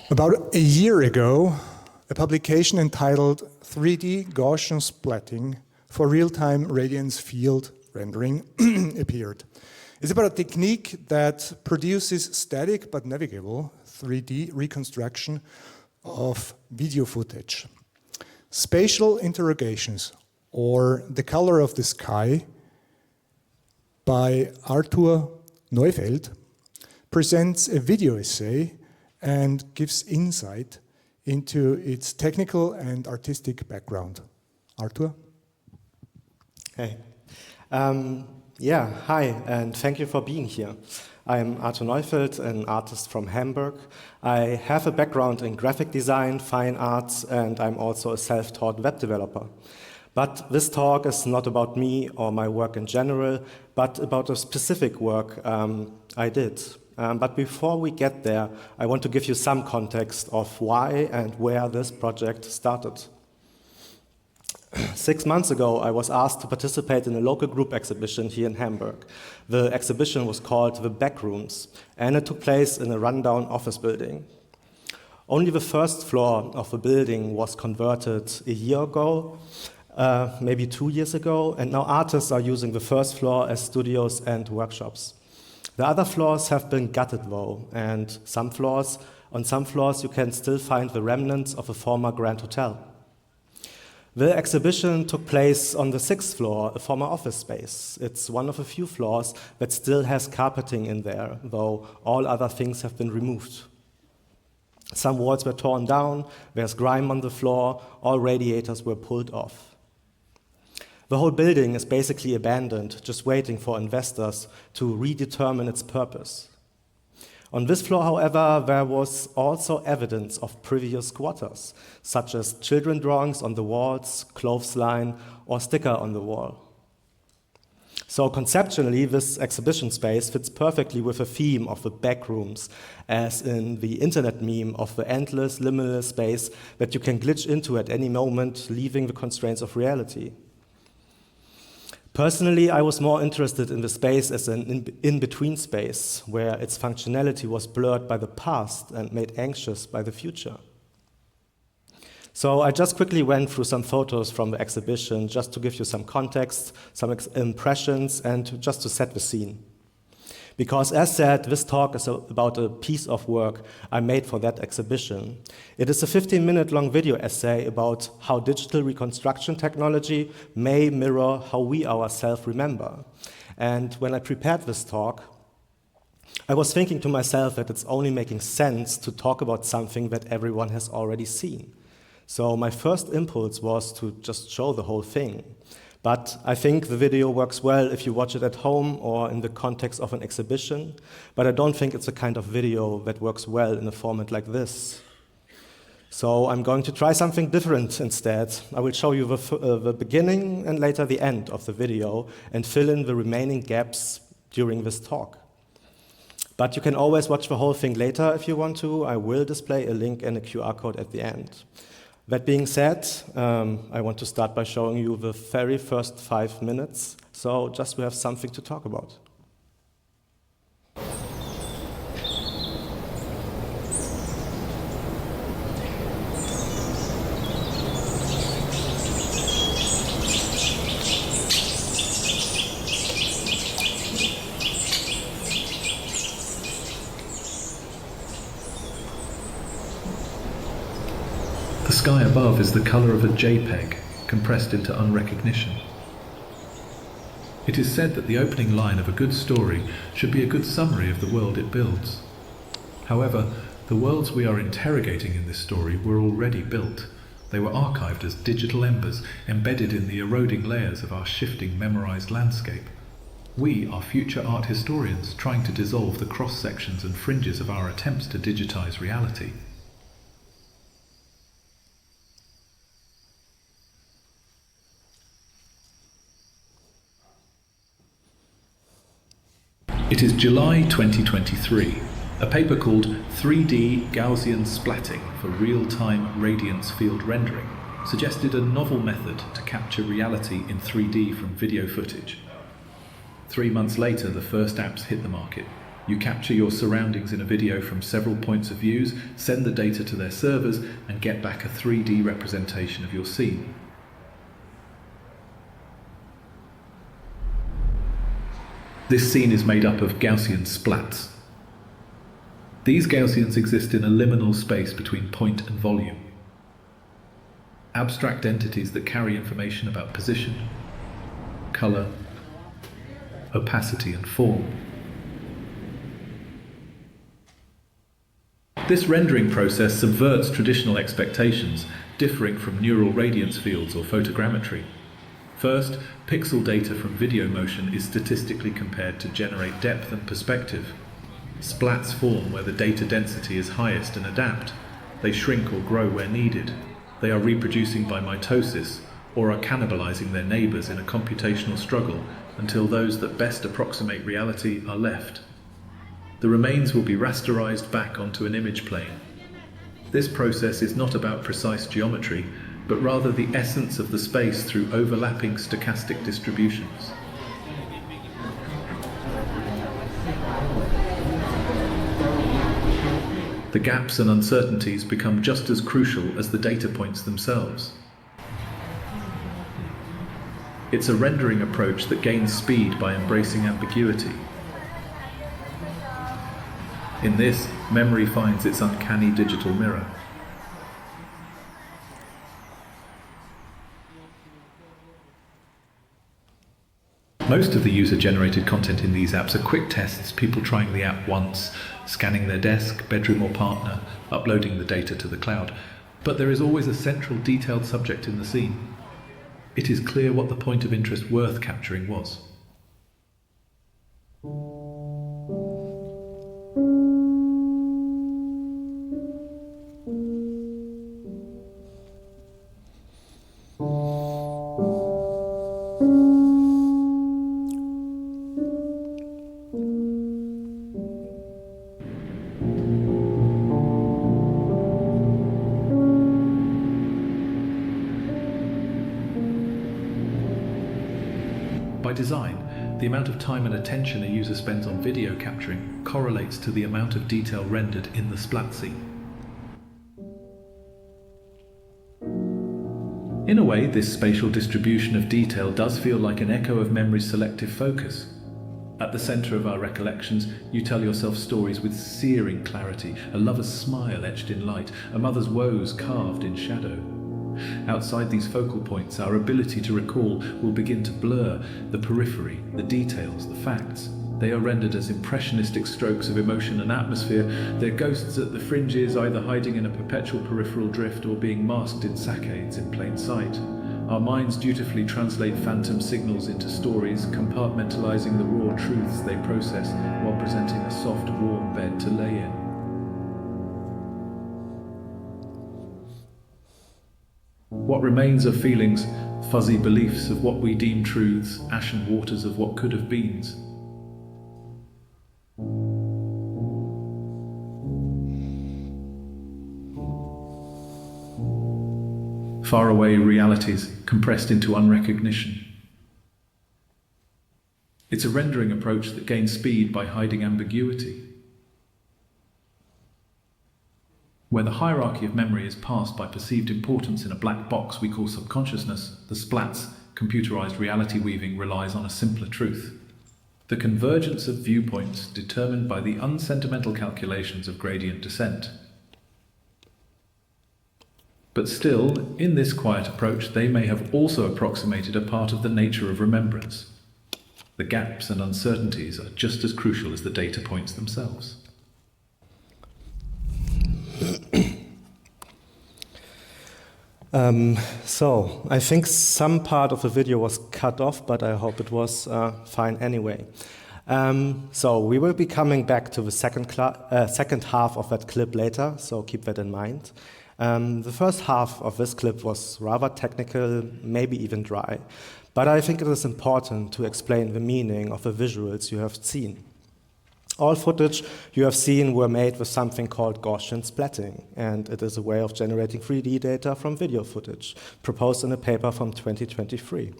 About a year ago, a publication entitled 3D Gaussian Splatting for Real-Time Radiance Field Rendering appeared. It's about a technique that produces static but navigable 3D reconstruction of video footage. Spatial Interrogations, or The Color of the Sky, by Arthur Neufeld, presents a video essay and gives insight into its technical and artistic background. Arthur? Hey. Hi, and thank you for being here. I'm Arthur Neufeld, an artist from Hamburg. I have a background in graphic design, fine arts, and I'm also a self-taught web developer. But this talk is not about me or my work in general, but about a specific work I did. But before we get there, I want to give you some context of why and where this project started. 6 months ago, I was asked to participate in a local group exhibition here in Hamburg. The exhibition was called The Backrooms, and it took place in a rundown office building. Only the first floor of the building was converted a year ago, maybe 2 years ago, and now artists are using the first floor as studios and workshops. The other floors have been gutted though, and on some floors you can still find the remnants of a former Grand Hotel. The exhibition took place on the 6th floor, a former office space. It's one of a few floors that still has carpeting in there, though all other things have been removed. Some walls were torn down, there's grime on the floor, all radiators were pulled off. The whole building is basically abandoned, just waiting for investors to redetermine its purpose. On this floor, however, there was also evidence of previous squatters, such as children drawings on the walls, clothesline, or sticker on the wall. So conceptually, this exhibition space fits perfectly with the theme of the backrooms, as in the internet meme of the endless, liminal space that you can glitch into at any moment, leaving the constraints of reality. Personally, I was more interested in the space as an in-between space, where its functionality was blurred by the past and made anxious by the future. So I just quickly went through some photos from the exhibition just to give you some context, some impressions, and just to set the scene. Because as said, this talk is about a piece of work I made for that exhibition. It is a 15-minute long video essay about how digital reconstruction technology may mirror how we ourselves remember. And when I prepared this talk, I was thinking to myself that it's only making sense to talk about something that everyone has already seen. So my first impulse was to just show the whole thing. But I think the video works well if you watch it at home or in the context of an exhibition, but I don't think it's a kind of video that works well in a format like this. So I'm going to try something different instead. I will show you the beginning and later the end of the video and fill in the remaining gaps during this talk. But you can always watch the whole thing later if you want to. I will display a link and a QR code at the end. That being said, I want to start by showing you the very first 5 minutes, so just we have something to talk about. The sky above is the color of a JPEG, compressed into unrecognition. It is said that the opening line of a good story should be a good summary of the world it builds. However, the worlds we are interrogating in this story were already built. They were archived as digital embers embedded in the eroding layers of our shifting memorized landscape. We are future art historians trying to dissolve the cross-sections and fringes of our attempts to digitize reality. It is July 2023. A paper called 3D Gaussian Splatting for Real-Time Radiance Field Rendering suggested a novel method to capture reality in 3D from video footage. 3 months later, the first apps hit the market. You capture your surroundings in a video from several points of views, send the data to their servers, and get back a 3D representation of your scene. This scene is made up of Gaussian splats. These Gaussians exist in a liminal space between point and volume. Abstract entities that carry information about position, color, opacity, and form. This rendering process subverts traditional expectations, differing from neural radiance fields or photogrammetry. First, pixel data from video motion is statistically compared to generate depth and perspective. Splats form where the data density is highest and adapt. They shrink or grow where needed. They are reproducing by mitosis or are cannibalizing their neighbors in a computational struggle until those that best approximate reality are left. The remains will be rasterized back onto an image plane. This process is not about precise geometry, but rather the essence of the space through overlapping stochastic distributions. The gaps and uncertainties become just as crucial as the data points themselves. It's a rendering approach that gains speed by embracing ambiguity. In this, memory finds its uncanny digital mirror. Most of the user-generated content in these apps are quick tests, people trying the app once, scanning their desk, bedroom or partner, uploading the data to the cloud. But there is always a central detailed subject in the scene. It is clear what the point of interest worth capturing was. By design, the amount of time and attention a user spends on video capturing correlates to the amount of detail rendered in the splat scene. In a way, this spatial distribution of detail does feel like an echo of memory's selective focus. At the center of our recollections, you tell yourself stories with searing clarity, a lover's smile etched in light, a mother's woes carved in shadow. Outside these focal points, our ability to recall will begin to blur the periphery, the details, the facts. They are rendered as impressionistic strokes of emotion and atmosphere. They're ghosts at the fringes, either hiding in a perpetual peripheral drift or being masked in saccades in plain sight. Our minds dutifully translate phantom signals into stories, compartmentalizing the raw truths they process while presenting a soft, warm bed to lay in. What remains are feelings, fuzzy beliefs of what we deem truths, ashen waters of what could have beens. Faraway realities compressed into unrecognition. It's a rendering approach that gains speed by hiding ambiguity. Where the hierarchy of memory is passed by perceived importance in a black box we call subconsciousness, the splat's computerized reality weaving relies on a simpler truth. The convergence of viewpoints determined by the unsentimental calculations of gradient descent. But still, in this quiet approach, they may have also approximated a part of the nature of remembrance. The gaps and uncertainties are just as crucial as the data points themselves. So, I think some part of the video was cut off, but I hope it was fine anyway. So, we will be coming back to the second half of that clip later, so keep that in mind. The first half of this clip was rather technical, maybe even dry, but I think it is important to explain the meaning of the visuals you have seen. All footage you have seen were made with something called Gaussian Splatting, and it is a way of generating 3D data from video footage, proposed in a paper from 2023.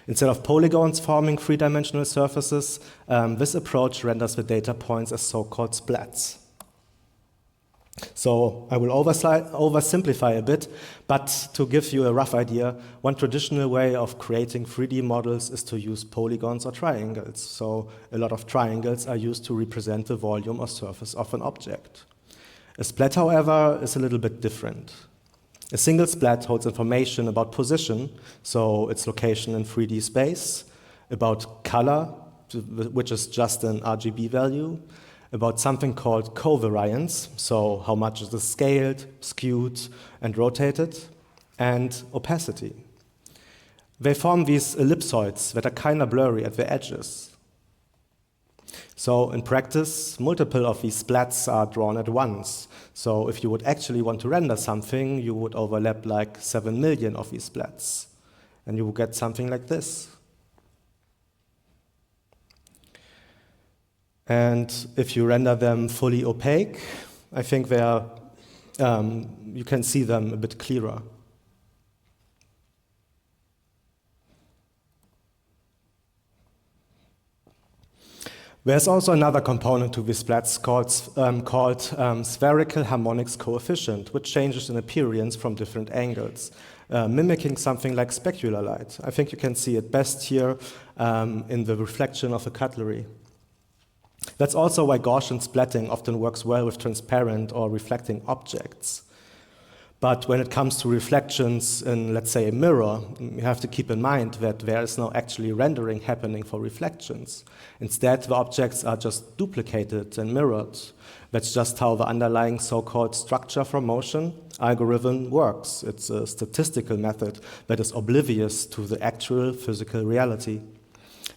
Instead of polygons forming three-dimensional surfaces, this approach renders the data points as so-called splats. So I will oversimplify a bit, but to give you a rough idea, one traditional way of creating 3D models is to use polygons or triangles. So a lot of triangles are used to represent the volume or surface of an object. A splat, however, is a little bit different. A single splat holds information about position, so its location in 3D space, about color, which is just an RGB value, about something called covariance, so how much it is scaled, skewed, and rotated, and opacity. They form these ellipsoids that are kind of blurry at the edges. So in practice, multiple of these splats are drawn at once. So if you would actually want to render something, you would overlap like 7 million of these splats, and you will get something like this. And if you render them fully opaque, I think they are, you can see them a bit clearer. There's also another component to these splats called spherical harmonics coefficient, which changes in appearance from different angles, mimicking something like specular light. I think you can see it best here in the reflection of a cutlery. That's also why Gaussian splatting often works well with transparent or reflecting objects. But when it comes to reflections in, let's say, a mirror, you have to keep in mind that there is no actually rendering happening for reflections. Instead, the objects are just duplicated and mirrored. That's just how the underlying so-called structure from motion algorithm works. It's a statistical method that is oblivious to the actual physical reality.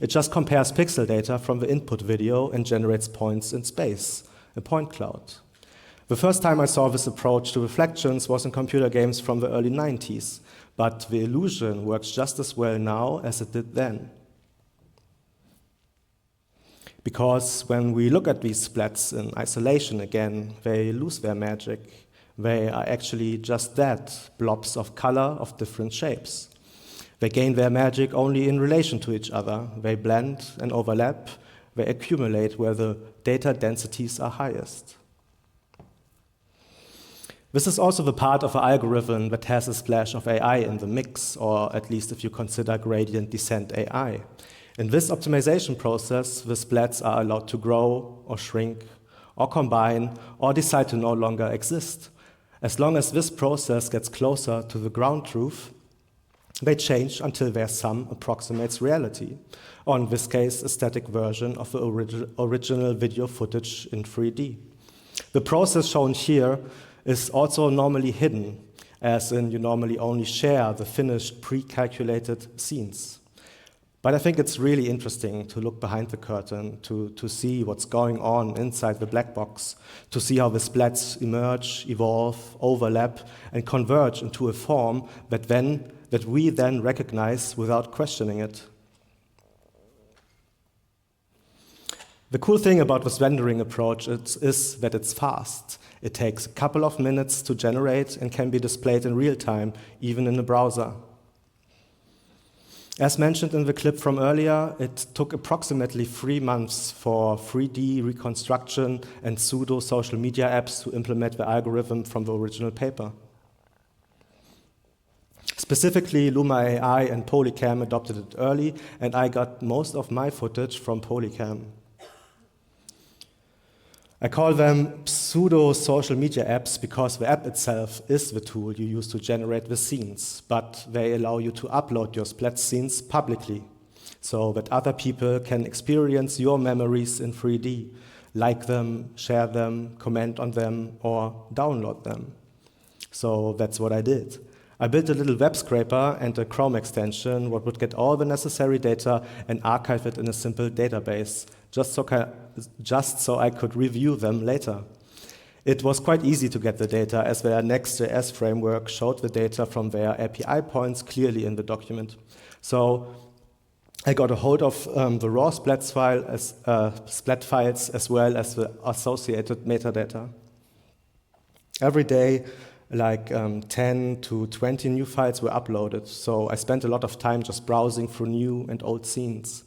It just compares pixel data from the input video and generates points in space, a point cloud. The first time I saw this approach to reflections was in computer games from the early 90s, but the illusion works just as well now as it did then. Because when we look at these splats in isolation again, they lose their magic. They are actually just that, blobs of color of different shapes. They gain their magic only in relation to each other. They blend and overlap. They accumulate where the data densities are highest. This is also the part of an algorithm that has a splash of AI in the mix, or at least if you consider gradient descent AI. In this optimization process, the splats are allowed to grow or shrink or combine or decide to no longer exist. As long as this process gets closer to the ground truth, they change until their sum approximates reality, or in this case, a static version of the original video footage in 3D. The process shown here is also normally hidden, as in you normally only share the finished pre-calculated scenes. But I think it's really interesting to look behind the curtain, to see what's going on inside the black box, to see how the splats emerge, evolve, overlap, and converge into a form that we then recognize without questioning it. The cool thing about this rendering approach is that it's fast. It takes a couple of minutes to generate and can be displayed in real time, even in a browser. As mentioned in the clip from earlier, it took approximately 3 months for 3D reconstruction and pseudo social media apps to implement the algorithm from the original paper. Specifically, Luma AI and Polycam adopted it early, and I got most of my footage from Polycam. I call them pseudo-social media apps because the app itself is the tool you use to generate the scenes, but they allow you to upload your splat scenes publicly so that other people can experience your memories in 3D, like them, share them, comment on them, or download them. So that's what I did. I built a little web scraper and a Chrome extension what would get all the necessary data and archive it in a simple database, just so I could review them later. It was quite easy to get the data, as their Next.js framework showed the data from their API points clearly in the document. So I got a hold of the raw splat files as well as the associated metadata. Every day, like 10 to 20 new files were uploaded. So I spent a lot of time just browsing through new and old scenes.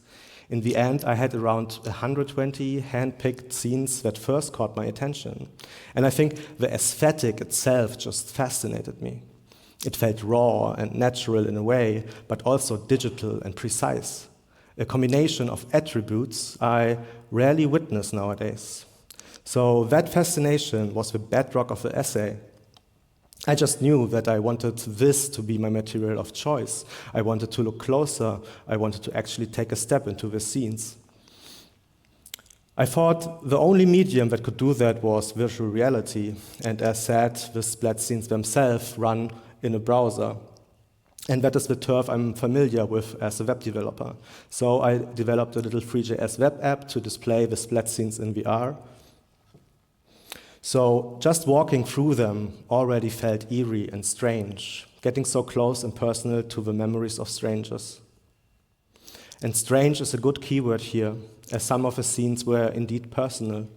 In the end, I had around 120 hand-picked scenes that first caught my attention. And I think the aesthetic itself just fascinated me. It felt raw and natural in a way, but also digital and precise. A combination of attributes I rarely witness nowadays. So that fascination was the bedrock of the essay. I just knew that I wanted this to be my material of choice. I wanted to look closer. I wanted to actually take a step into the scenes. I thought the only medium that could do that was virtual reality. And as said, the splat scenes themselves run in a browser. And that is the turf I'm familiar with as a web developer. So I developed a little Free.js web app to display the splat scenes in VR. So just walking through them already felt eerie and strange, getting so close and personal to the memories of strangers. And strange is a good keyword here, as some of the scenes were indeed personal.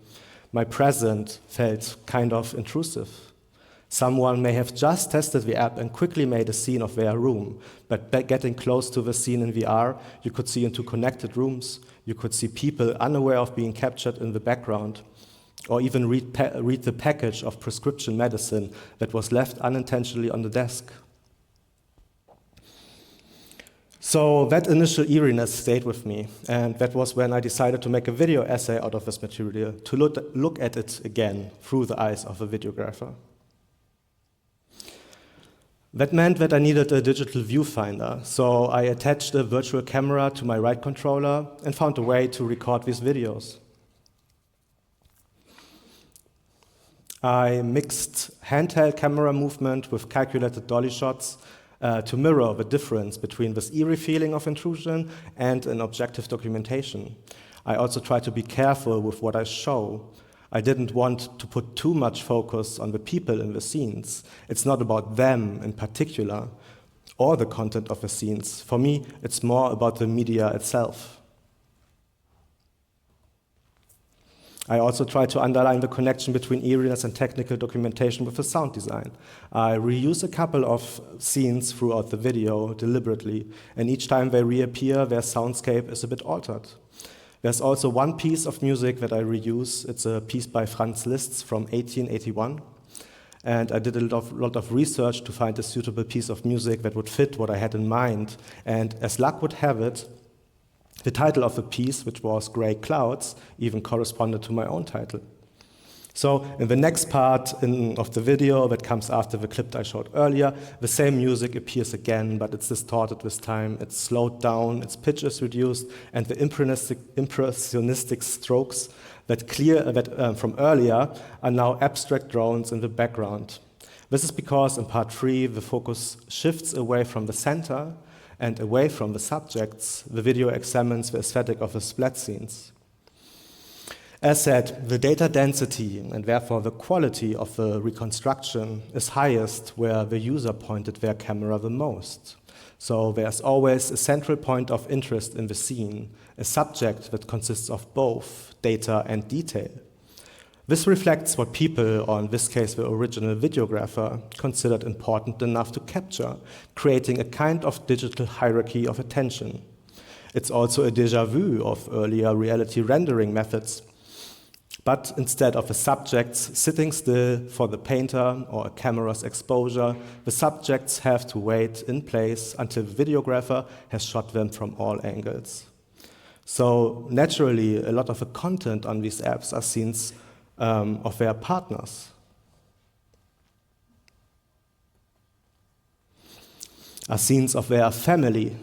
My present felt kind of intrusive. Someone may have just tested the app and quickly made a scene of their room, but getting close to the scene in VR, you could see into connected rooms, you could see people unaware of being captured in the background, or even read the package of prescription medicine that was left unintentionally on the desk. So that initial eeriness stayed with me, and that was when I decided to make a video essay out of this material, to look at it again through the eyes of a videographer. That meant that I needed a digital viewfinder, so I attached a virtual camera to my right controller and found a way to record these videos. I mixed handheld camera movement with calculated dolly shots to mirror the difference between this eerie feeling of intrusion and an objective documentation. I also tried to be careful with what I show. I didn't want to put too much focus on the people in the scenes. It's not about them in particular, or the content of the scenes. For me, it's more about the media itself. I also tried to underline the connection between eeriness and technical documentation with the sound design. I reuse a couple of scenes throughout the video deliberately, and each time they reappear, their soundscape is a bit altered. There's also one piece of music that I reuse. It's a piece by Franz Liszt from 1881. And I did a lot of research to find a suitable piece of music that would fit what I had in mind. And as luck would have it, the title of the piece, which was Grey Clouds, even corresponded to my own title. So in the next part of the video that comes after the clip I showed earlier, the same music appears again, but it's distorted this time. It's slowed down, its pitch is reduced, and the impressionistic strokes that from earlier are now abstract drones in the background. This is because in part 3, the focus shifts away from the center and away from the subjects. The video examines the aesthetic of the splat scenes. As said, the data density and therefore the quality of the reconstruction is highest where the user pointed their camera the most. So there's always a central point of interest in the scene, a subject that consists of both data and detail. This reflects what people, or in this case the original videographer, considered important enough to capture, creating a kind of digital hierarchy of attention. It's also a déjà vu of earlier reality rendering methods. But instead of the subjects sitting still for the painter or a camera's exposure, the subjects have to wait in place until the videographer has shot them from all angles. So naturally, a lot of the content on these apps are scenes of their partners. Are scenes of their family.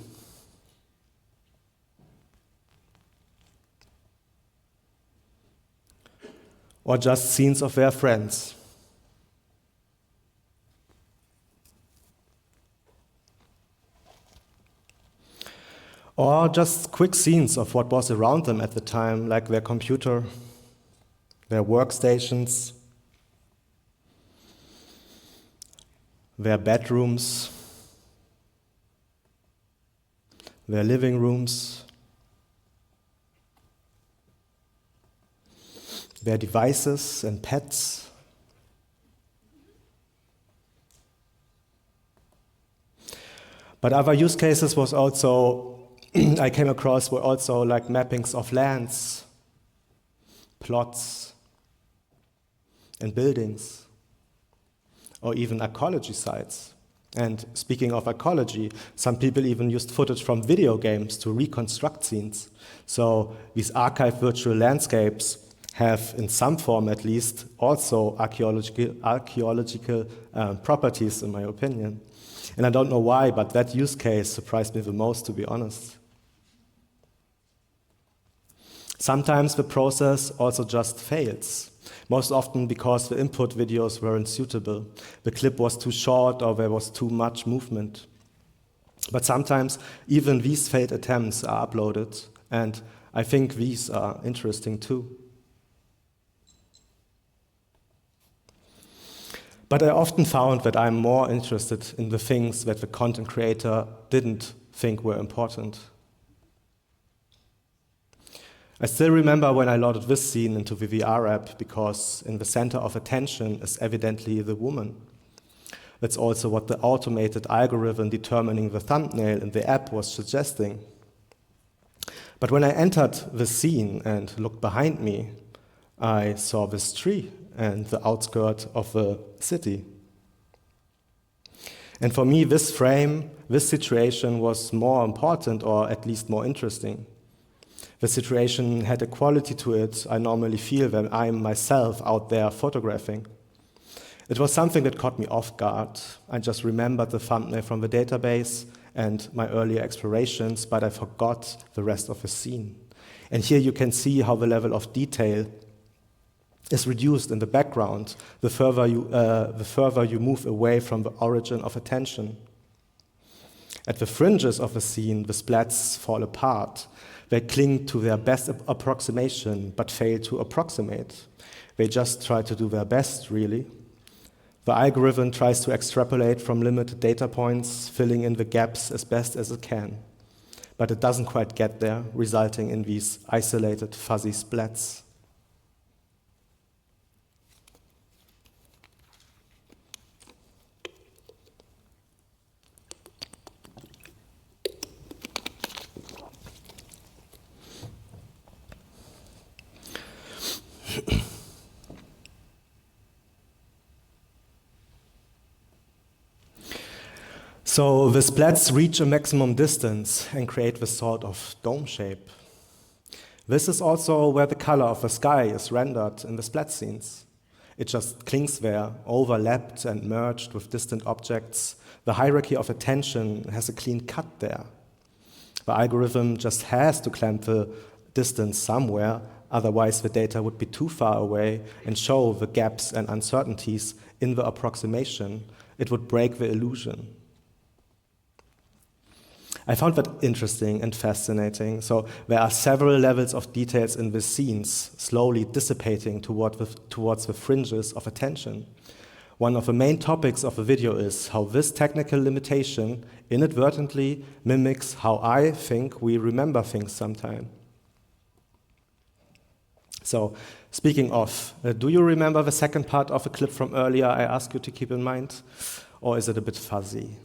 Or just scenes of their friends. Or just quick scenes of what was around them at the time, like their computer, their workstations, their bedrooms, their living rooms, their devices and pets. But other use cases was also, I came across were also like mappings of lands, plots, and buildings, or even archaeology sites. And speaking of archaeology, some people even used footage from video games to reconstruct scenes. So these archived virtual landscapes have, in some form at least, also archaeological properties, in my opinion. And I don't know why, but that use case surprised me the most, to be honest. Sometimes the process also just fails. Most often because the input videos weren't suitable. The clip was too short or there was too much movement. But sometimes even these failed attempts are uploaded, and I think these are interesting too. But I often found that I'm more interested in the things that the content creator didn't think were important. I still remember when I loaded this scene into the VR app because in the center of attention is evidently the woman. That's also what the automated algorithm determining the thumbnail in the app was suggesting. But when I entered the scene and looked behind me, I saw this tree and the outskirt of the city. And for me, this frame, this situation was more important, or at least more interesting. The situation had a quality to it I normally feel when I'm myself out there photographing. It was something that caught me off guard. I just remembered the thumbnail from the database and my earlier explorations, but I forgot the rest of the scene. And here you can see how the level of detail is reduced in the background the further you move away from the origin of attention. At the fringes of the scene, the splats fall apart. They cling to their best approximation, but fail to approximate. They just try to do their best, really. The algorithm tries to extrapolate from limited data points, filling in the gaps as best as it can. But it doesn't quite get there, resulting in these isolated, fuzzy splats. So the splats reach a maximum distance and create this sort of dome shape. This is also where the color of the sky is rendered in the splat scenes. It just clings there, overlapped and merged with distant objects. The hierarchy of attention has a clean cut there. The algorithm just has to clamp the distance somewhere, otherwise the data would be too far away and show the gaps and uncertainties in the approximation. It would break the illusion. I found that interesting and fascinating. So there are several levels of details in the scenes, slowly dissipating towards the fringes of attention. One of the main topics of the video is how this technical limitation inadvertently mimics how I think we remember things sometimes. So, speaking of, do you remember the second part of the clip from earlier I asked you to keep in mind? Or is it a bit fuzzy?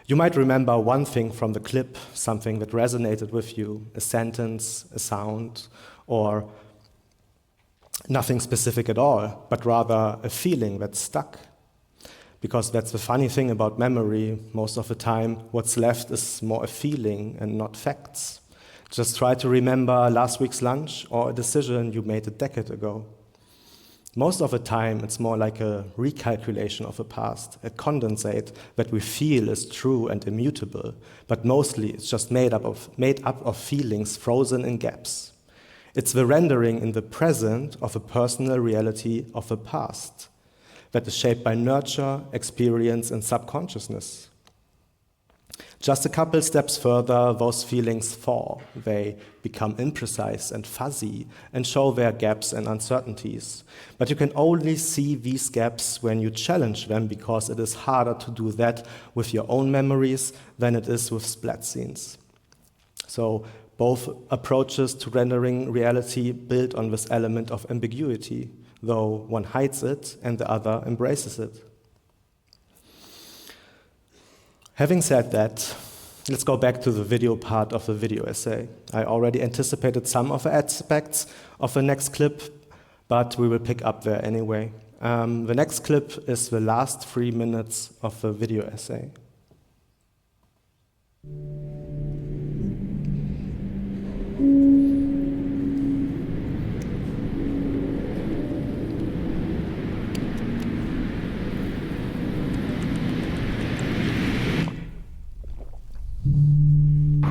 You might remember one thing from the clip, something that resonated with you, a sentence, a sound, or nothing specific at all, but rather a feeling that stuck. Because that's the funny thing about memory. Most of the time, what's left is more a feeling and not facts. Just try to remember last week's lunch or a decision you made a decade ago. Most of the time, it's more like a recalculation of the past, a condensate that we feel is true and immutable, but mostly it's just made up of feelings frozen in gaps. It's the rendering in the present of a personal reality of the past that is shaped by nurture, experience, and subconsciousness. Just a couple steps further, those feelings fall. They become imprecise and fuzzy and show their gaps and uncertainties. But you can only see these gaps when you challenge them, because it is harder to do that with your own memories than it is with splat scenes. So both approaches to rendering reality build on this element of ambiguity, though one hides it and the other embraces it. Having said that, let's go back to the video part of the video essay. I already anticipated some of the aspects of the next clip, but we will pick up there anyway. The next clip is the last 3 minutes of the video essay.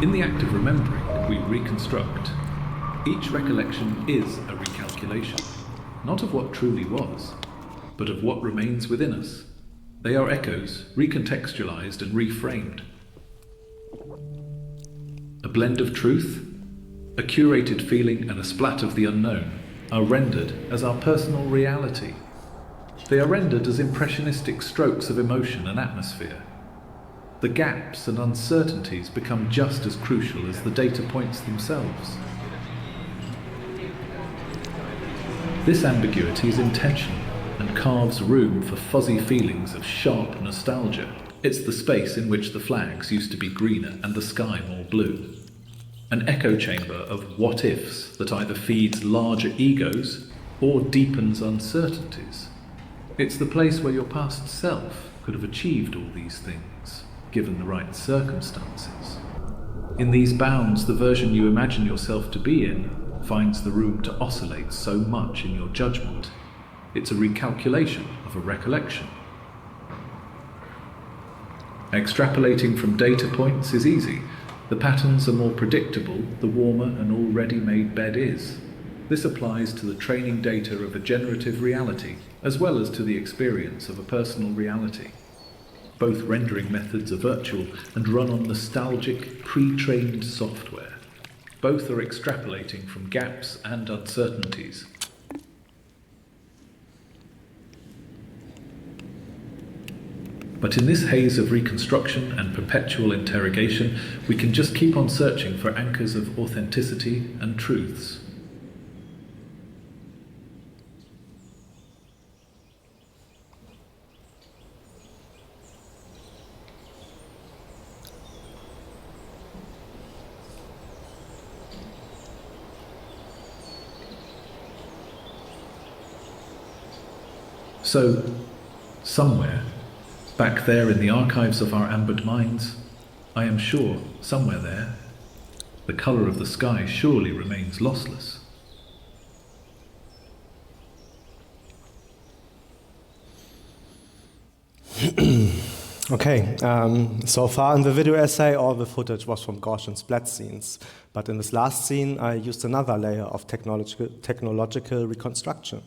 In the act of remembering, we reconstruct. Each recollection is a recalculation, not of what truly was, but of what remains within us. They are echoes, recontextualized and reframed. A blend of truth, a curated feeling and a splat of the unknown are rendered as our personal reality. They are rendered as impressionistic strokes of emotion and atmosphere. The gaps and uncertainties become just as crucial as the data points themselves. This ambiguity is intentional and carves room for fuzzy feelings of sharp nostalgia. It's the space in which the flags used to be greener and the sky more blue. An echo chamber of what-ifs that either feeds larger egos or deepens uncertainties. It's the place where your past self could have achieved all these things, given the right circumstances. In these bounds, the version you imagine yourself to be in finds the room to oscillate so much in your judgment. It's a recalculation of a recollection. Extrapolating from data points is easy. The patterns are more predictable the warmer an already made bed is. This applies to the training data of a generative reality, as well as to the experience of a personal reality. Both rendering methods are virtual and run on nostalgic, pre-trained software. Both are extrapolating from gaps and uncertainties. But in this haze of reconstruction and perpetual interrogation, we can just keep on searching for anchors of authenticity and truths. So, somewhere, back there in the archives of our ambered minds, I am sure, somewhere there, the colour of the sky surely remains lossless. Okay, so far in the video essay, all the footage was from Gaussian splat scenes. But in this last scene, I used another layer of technological reconstruction.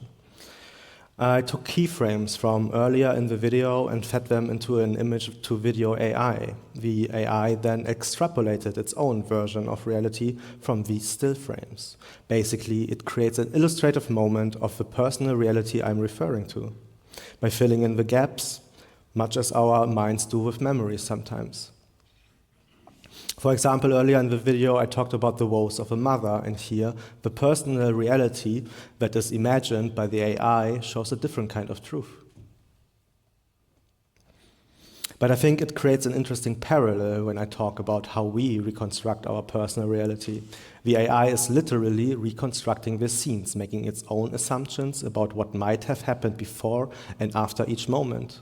I took keyframes from earlier in the video and fed them into an image-to-video AI. The AI then extrapolated its own version of reality from these still frames. Basically, it creates an illustrative moment of the personal reality I'm referring to, by filling in the gaps, much as our minds do with memories sometimes. For example, earlier in the video, I talked about the woes of a mother, and here, the personal reality that is imagined by the AI shows a different kind of truth. But I think it creates an interesting parallel when I talk about how we reconstruct our personal reality. The AI is literally reconstructing the scenes, making its own assumptions about what might have happened before and after each moment.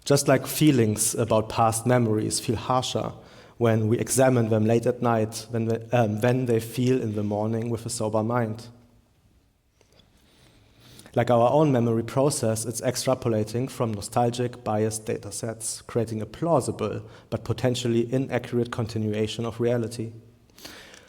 Just like feelings about past memories feel harsher when we examine them late at night than they feel in the morning with a sober mind. Like our own memory process, it's extrapolating from nostalgic, biased data sets, creating a plausible but potentially inaccurate continuation of reality.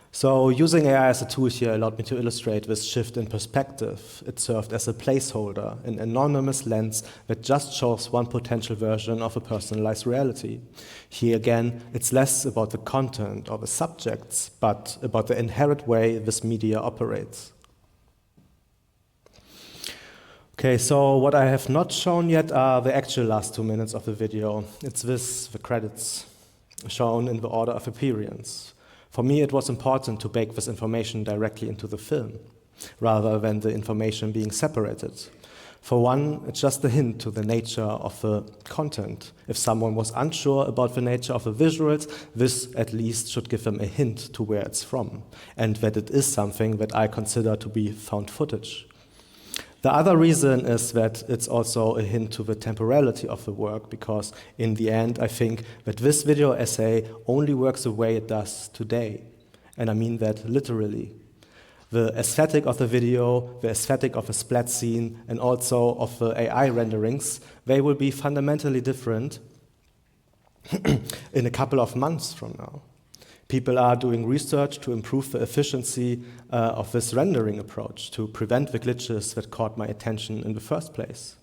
So using AI as a tool here allowed me to illustrate this shift in perspective. It served as a placeholder, an anonymous lens that just shows one potential version of a personalized reality. Here again, it's less about the content or the subjects, but about the inherent way this media operates. Okay, so what I have not shown yet are the actual last 2 minutes of the video. It's the credits, shown in the order of appearance. For me, it was important to bake this information directly into the film, rather than the information being separated. For one, it's just a hint to the nature of the content. If someone was unsure about the nature of the visuals, this at least should give them a hint to where it's from, and that it is something that I consider to be found footage. The other reason is that it's also a hint to the temporality of the work, because in the end, I think that this video essay only works the way it does today. And I mean that literally. The aesthetic of the video, the aesthetic of the splat scene, and also of the AI renderings, they will be fundamentally different in a couple of months from now. People are doing research to improve the efficiency of this rendering approach to prevent the glitches that caught my attention in the first place.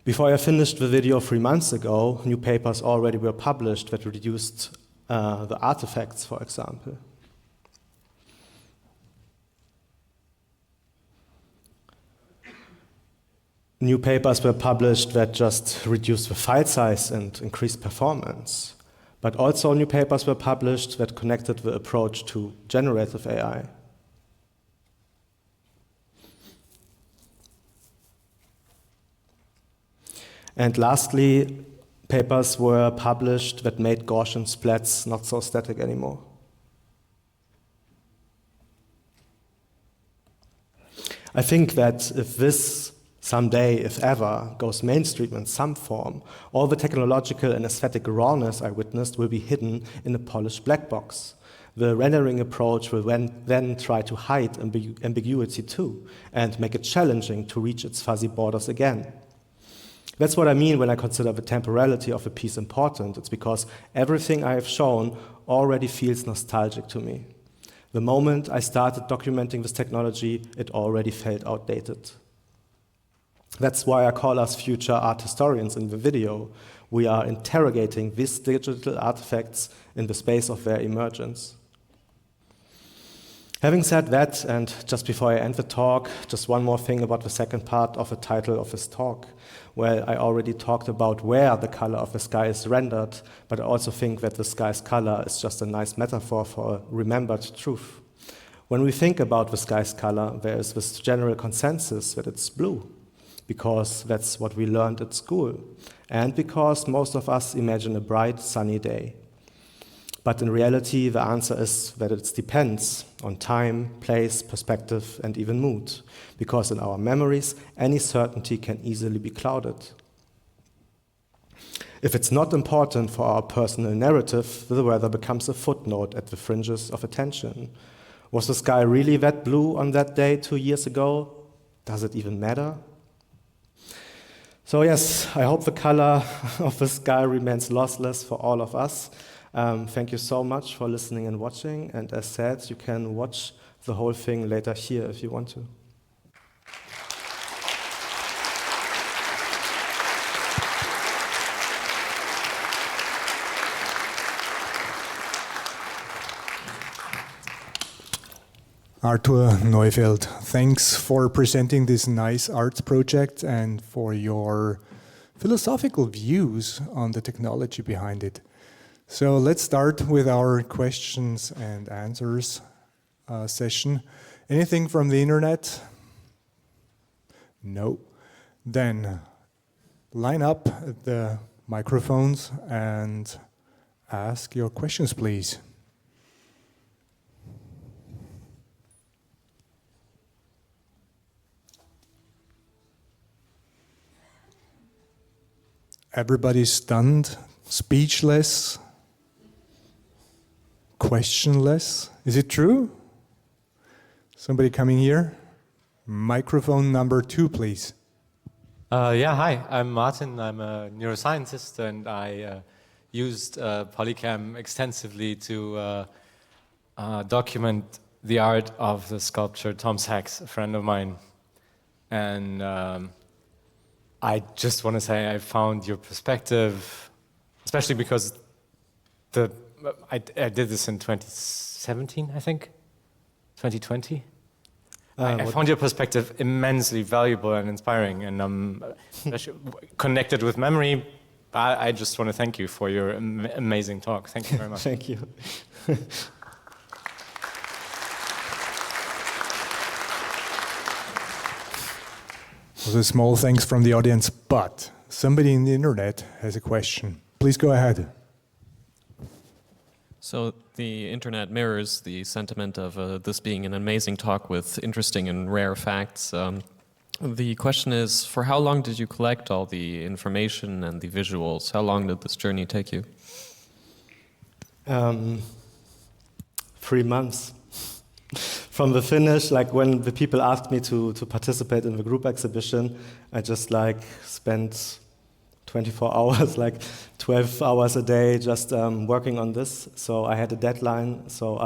Before I finished the video 3 months ago, new papers already were published that reduced the artifacts, for example. New papers were published that just reduced the file size and increased performance. But also new papers were published that connected the approach to generative AI. And lastly, papers were published that made Gaussian splats not so static anymore. I think that if this someday, if ever, goes mainstream in some form, all the technological and aesthetic rawness I witnessed will be hidden in a polished black box. The rendering approach will then try to hide ambiguity too, and make it challenging to reach its fuzzy borders again. That's what I mean when I consider the temporality of a piece important. It's because everything I have shown already feels nostalgic to me. The moment I started documenting this technology, it already felt outdated. That's why I call us future art historians in the video. We are interrogating these digital artifacts in the space of their emergence. Having said that, and just before I end the talk, just one more thing about the second part of the title of this talk. Well, I already talked about where the color of the sky is rendered, but I also think that the sky's color is just a nice metaphor for a remembered truth. When we think about the sky's color, there is this general consensus that it's blue, because that's what we learned at school, and because most of us imagine a bright, sunny day. But in reality, the answer is that it depends on time, place, perspective, and even mood, because in our memories, any certainty can easily be clouded. If it's not important for our personal narrative, the weather becomes a footnote at the fringes of attention. Was the sky really that blue on that day 2 years ago? Does it even matter? So yes, I hope the color of the sky remains lossless for all of us. Thank you so much for listening and watching. And as said, you can watch the whole thing later here if you want to. Arthur Neufeld, thanks for presenting this nice arts project and for your philosophical views on the technology behind it. So let's start with our questions and answers session. Anything from the internet? No. Then line up at the microphones and ask your questions, please. Everybody's stunned, speechless, questionless. Is it true? Somebody coming here? Microphone number 2, please. Yeah, hi, I'm Martin. I'm a neuroscientist, and I used Polycam extensively to document the art of the sculptor Tom Sachs, a friend of mine. And I just want to say I found your perspective, especially because I did this in 2017, I think, 2020. I found your perspective immensely valuable and inspiring, and I'm connected with memory. I just want to thank you for your amazing talk. Thank you very much. Thank you. Also, small thanks from the audience, but somebody in the internet has a question. Please go ahead. So the internet mirrors the sentiment of this being an amazing talk with interesting and rare facts. The question is, for how long did you collect all the information and the visuals? How long did this journey take you? 3 months. From the finish, like when the people asked me to participate in the group exhibition, I just like spent 24 hours, like 12 hours a day just working on this. So I had a deadline. So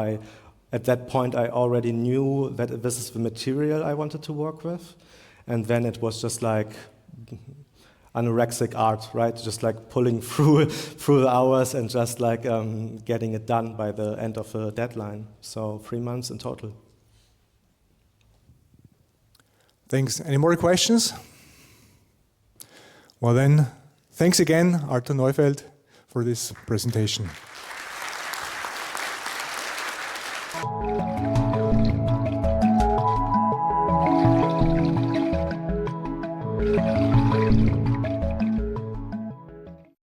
at that point, I already knew that this is the material I wanted to work with. And then it was just like anorexic art, right? Just like pulling through the hours and just like getting it done by the end of the deadline. So 3 months in total. Thanks. Any more questions? Well then, thanks again, Arthur Neufeld, for this presentation.